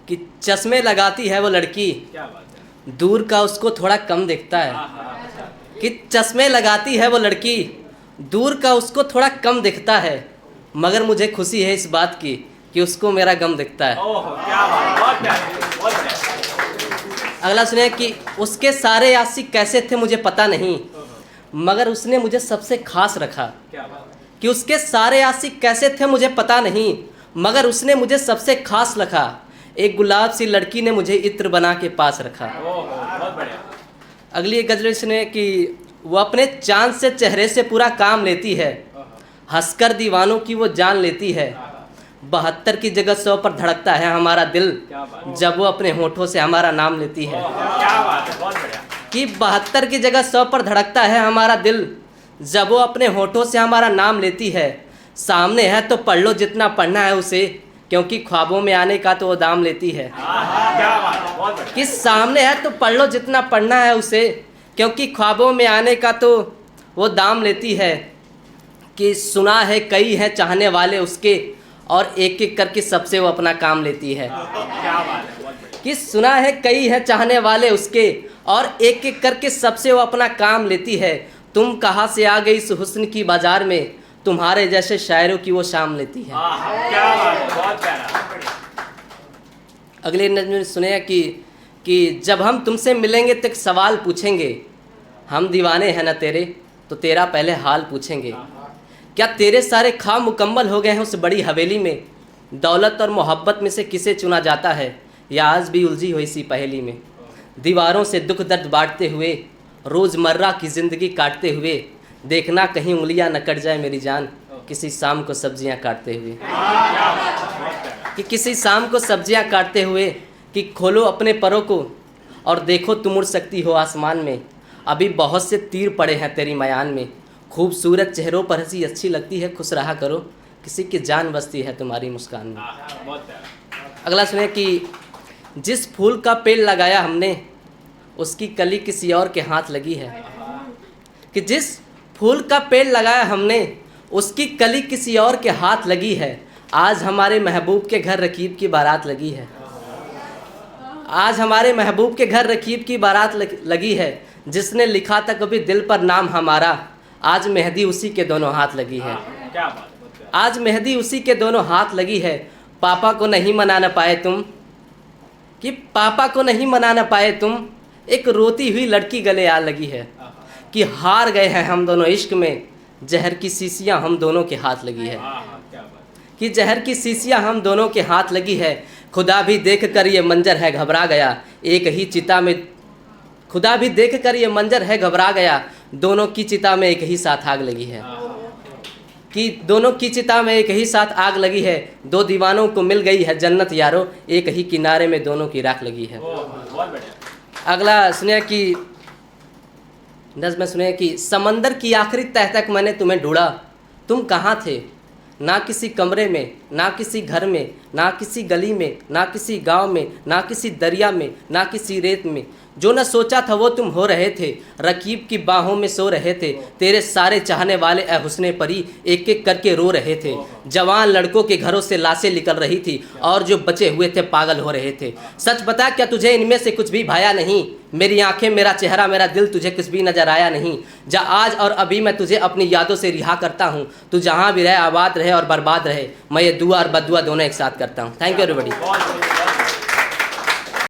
कि चश्मे लगाती है वो लड़की, क्या बात है। दूर का उसको थोड़ा कम दिखता है। कि चश्मे लगाती है वो लड़की, दूर का उसको थोड़ा कम दिखता है, मगर मुझे खुशी है इस बात की कि उसको मेरा गम दिखता है। ओह क्या बात, बहुत प्यारी, बहुत प्यारी। अगला सुनिए कि उसके सारे आशिक कैसे थे मुझे पता नहीं, मगर उसने मुझे सबसे खास रखा। क्या बात है। कि उसके सारे आशिक कैसे थे मुझे पता नहीं, मगर उसने मुझे सबसे खास रखा। एक गुलाब सी लड़की ने मुझे इत्र बना के पास रखा। ओह बहुत बढ़िया। अगली गजल सुने कि वो अपने चांद से चेहरे से पूरा काम लेती है, हंसकर दीवानों की वो जान लेती है। 72 की जगह 100 पर धड़कता है हमारा दिल, जब वो अपने होठों से हमारा नाम लेती है। क्या बात है, बहुत बढ़िया। कि 72 की जगह 100 पर धड़कता है हमारा दिल, जब वो अपने होठों से हमारा नाम लेती है। सामने है तो पढ़ लो जितना पढ़ना है उसे, क्योंकि ख्वाबों में आने का तो वो दाम लेती है। क्या बात है, बहुत बढ़िया। कि सामने है तो पढ़ लो जितना पढ़ना है उसे, क्योंकि ख्वाबों में आने का तो वो दाम लेती है। कि सुना है कई हैं चाहने वाले उसके, और एक एक करके सबसे वो अपना काम लेती है। क्या बात है, बहुत बढ़िया। कि सुना है कई हैं चाहने वाले उसके, और एक एक करके सबसे वो अपना काम लेती है। तुम कहाँ से आ गई इस हुस्न की बाजार में, तुम्हारे जैसे शायरों की वो शाम लेती है। क्या बात है, बहुत प्यारा। अगले नज़्म में सुने कि जब हम तुमसे मिलेंगे तो एक सवाल पूछेंगे, हम दीवाने हैं ना तेरे, तो तेरा पहले हाल पूछेंगे। क्या तेरे सारे ख्वाब मुकम्मल हो गए हैं उस बड़ी हवेली में, दौलत और मोहब्बत में से किसे चुना जाता है, या आज भी उलझी हो इसी पहेली में। दीवारों से दुख दर्द बांटते हुए, रोज़मर्रा की ज़िंदगी काटते हुए, देखना कहीं उंगलियां न कट जाए मेरी जान, किसी शाम को सब्जियां काटते हुए। कि किसी शाम को सब्जियां काटते हुए, कि खोलो अपने परों को और देखो तुम उड़ सकती हो आसमान में। अभी बहुत से तीर पड़े हैं तेरी मयान में, खूबसूरत चेहरों पर हंसी अच्छी लगती है, खुश रहा करो, किसी की जान बसती है तुम्हारी मुस्कान में। बहुत प्यारा। अगला सुने कि जिस फूल का पेड़ लगाया हमने, उसकी कली किसी और के हाथ लगी है। कि जिस फूल का पेड़ लगाया हमने, उसकी कली किसी और के हाथ लगी है। आज हमारे महबूब के घर रकीब की बारात लगी है। आज हमारे महबूब के घर रकीब की बारात लगी है। जिसने लिखा था कभी दिल पर नाम हमारा, आज मेहंदी उसी के दोनों हाथ लगी है। क्या बात है। आज मेहंदी उसी के दोनों हाथ लगी है। पापा को नहीं मना न पाए तुम, कि पापा को नहीं मना न पाए तुम, एक रोती हुई लड़की गले आ लगी है। कि हार गए हैं हम दोनों इश्क में, जहर की शीशियाँ हम दोनों के हाथ लगी है। क्या बात। कि जहर की शीशियाँ हम दोनों के हाथ लगी है। खुदा भी देख कर ये मंजर है घबरा गया, एक ही चिता में, खुदा भी देख कर ये मंजर है घबरा गया, दोनों की चिता में एक ही साथ आग लगी है। कि दोनों की चिता में एक ही साथ आग लगी है, दो दीवानों को मिल गई है जन्नत यारो, एक ही किनारे में दोनों की राख लगी है। बहुत बढ़िया। अगला सुनिए कि नज़्म सुनिए कि समंदर की आखिरी तह तक मैंने तुम्हें ढूंढा, तुम कहाँ थे, ना किसी कमरे में, ना किसी घर में, ना किसी गली में, ना किसी गांव में, ना किसी दरिया में, ना किसी रेत में। जो न सोचा था वो तुम हो रहे थे, रकीब की बाहों में सो रहे थे। तेरे सारे चाहने वाले ए हुस्ने परी एक एक करके रो रहे थे। जवान लड़कों के घरों से लाशें निकल रही थी, और जो बचे हुए थे पागल हो रहे थे। सच बता क्या तुझे इनमें से कुछ भी भाया नहीं, मेरी आंखें मेरा चेहरा मेरा दिल तुझे कुछ भी नजर आया नहीं। जा आज और अभी मैं तुझे अपनी यादों से रिहा करता हूँ, तू जहाँ भी रहे आबाद रहे और बर्बाद रहे, मैं ये दुआ और बददुआ दोनों एक साथ करता हूँ। Thank you everybody.